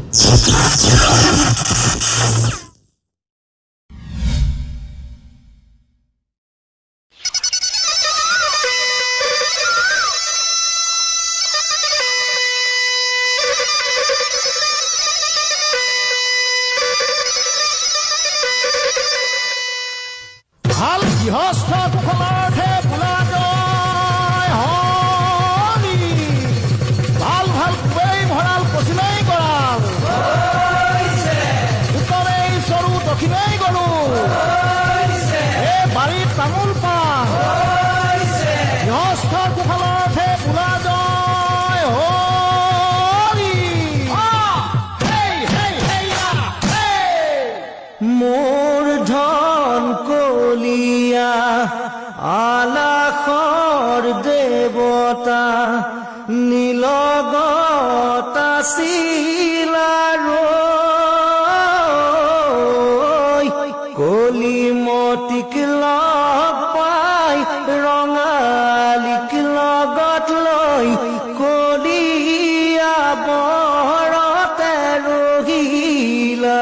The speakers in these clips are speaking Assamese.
ভাল গৃহস্থ কুশলাৰ্থে বোলা জয় হৰি। ভাল ভাল কুবেই ভঁৰাল পশ্চিমেই গঁৰাল, উত্তৰেই চৰু দক্ষিণেই গৰু, এই বাৰীত তামোল পাণ। গৃহস্থ কুশলাৰ্থে বোলা জয় হৰি। মোৰ ধন কলিয়া আলাসৰ দেৱতা নীলগত আছিল কলিমতিক লগ পাই ৰঙালীক লগত লৈ কলিয়া বৰতে ৰহিলা।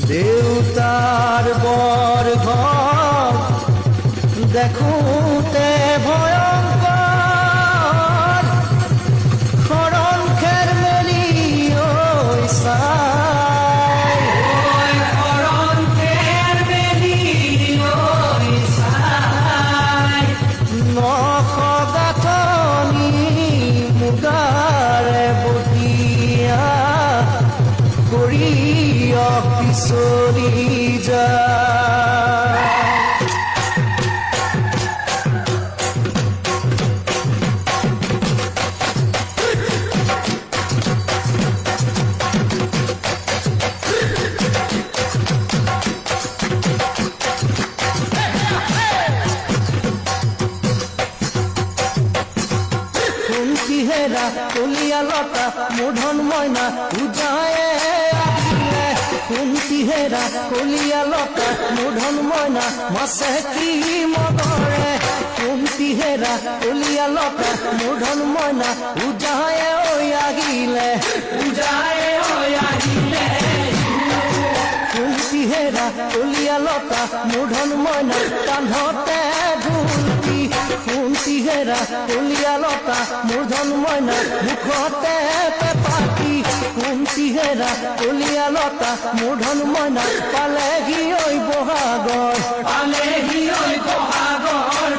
দেউতার বর ঘর দেখোতে ভয়ঙ্কর খরণ খের মেলি ওই সাই খরণ খের মেলি ওই সাই নখ গাঁথনি মুগাৰে বটিয়া কৰি পিছলি যায়। হেৰা কলিয়া লতা মূধন মইনা উজায়ে আহিলে কুন্তি হেৰা কলিয়া লতা মূধন মইনা মাছে কি মদৰে কুন্তি হেৰা কলিয়া লতা মূধন মইনা উজায়ে আহিলে উজায়ে আহিলে কুন্তি হেৰা কলিয়া লতা মূধন মইনা কান্ধতে ঢুলকি কুন্তি হেৰা কলিয়া লতা মূধন মইনা মুখতে পেপাকি কুন্তি হেৰা কলিয়া লতা মূধন মইনা পালেহি ঐ বহাগৰ পালেহি ঐ বহাগৰ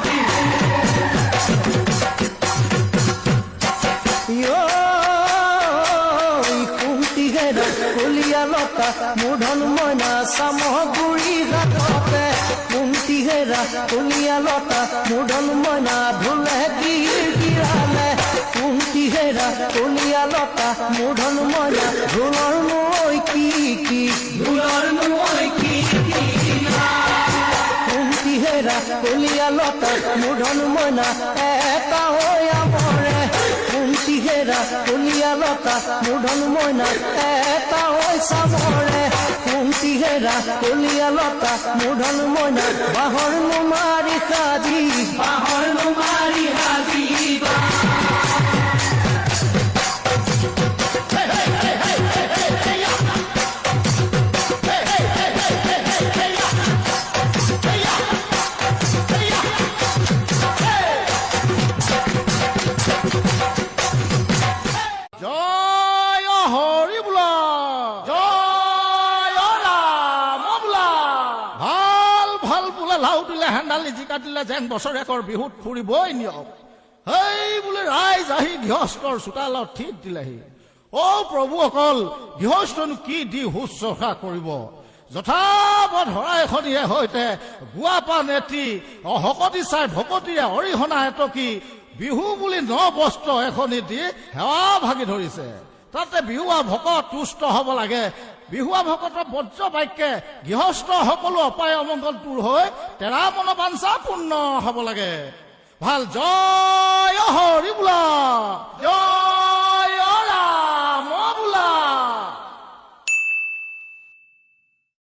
কুন্তি হেৰা কলিয়া লতা মূধন মইনা চামগুৰি ঘাটতে কুন্তি হেৰা কলিয়া লতা মূধন মইনা ঢোলে গিৰালে কুন্তি হেৰা কলিয়া লতা মূধন মইনা ঢোলৰ নৈ কি ঢোলৰ নৈ কি কুন্তি হেৰা কলিয়া লতা মূধন মইনা এটা হৈ আমৰে কুন্তি হেৰা কলিয়া লতা মূধন মইনা এটা হৈ চামৰে কুন্তি হেৰা কলিয়া লতা মূধন মইনা বাহৰ নুমাৰি সাজি বাহৰ নুমাৰি সাজি জয় হৰি বোলা জয় ৰাম বোলা ভাল ভাল বোলে লাও দিলে হেন্দালি জিকা দিলে যেন বছৰেকৰ বিহুত ফুৰিবই নিয়ক সেই বোলে ৰাইজ আহি গৃহস্থৰ চোতালত ঠিক দিলেহি অ' প্ৰভুসকল গৃহস্থনো কি দি শুশ্ৰূষা কৰিব যথাবধ শৰাই এখনিয়ে সৈতে গুৱাপা নেত্ৰী শকতি চাই ভকতিৰে অৰিহণা এটকি বিহু বুলি ন বস্ত্ৰ এখনি দি সেৱা ভাগি ধৰিছে তাতে বিহুৱা ভকত তুষ্ট হ'ব লাগে বিহুৱা ভকতৰ বজ্ৰ বাক্যে গৃহস্থ সকলো অপায় অমংগল দূৰ হৈ তেৰা মন বাঞ্ছা পূৰ্ণ হ'ব লাগে ভাল জয় হৰি বোলা জয়